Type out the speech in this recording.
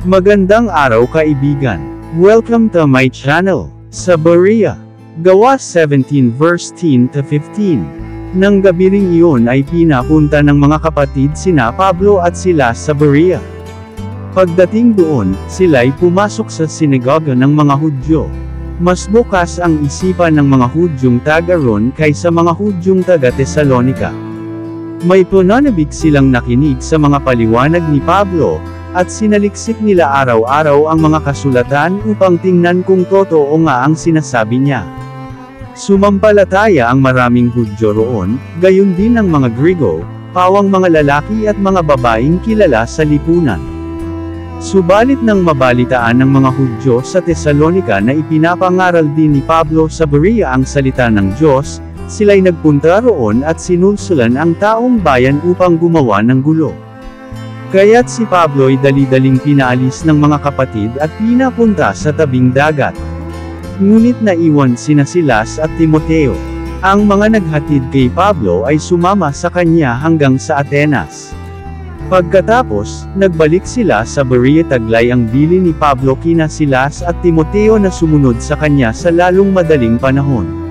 Magandang araw kaibigan. Welcome to my channel. Sa Berea. Gawa 17 verse 10 to 15. Nang gabi ring iyon ay pinapunta ng mga kapatid sina Pablo at Silas sa Berea. Pagdating doon, sila'y pumasok sa sinagoga ng mga Hudyo. Mas bukas ang isipan ng mga Hudyong taga-Ron kaysa mga Hudyong taga-Tesalonika. May pananabik silang nakinig sa mga paliwanag ni Pablo, at sinaliksik nila araw-araw ang mga kasulatan upang tingnan kung totoo nga ang sinasabi niya. Sumampalataya ang maraming Hudyo roon, gayon din ang mga Grigo, pawang mga lalaki at mga babaeng kilala sa lipunan. Subalit nang mabalitaan ng mga Hudyo sa Tesalonika na ipinapangaral din ni Pablo sa Berea ang salita ng Diyos, sila'y nagpunta roon at sinulsulan ang taong bayan upang gumawa ng gulo. Kaya't si Pablo ay dali-daling pinaalis ng mga kapatid at pinapunta sa tabing dagat. Ngunit naiwan sina Silas at Timoteo. Ang mga naghatid kay Pablo ay sumama sa kanya hanggang sa Atenas. Pagkatapos, nagbalik sila sa Berea. Taglay ang bili ni Pablo kina Silas at Timoteo na sumunod sa kanya sa lalong madaling panahon.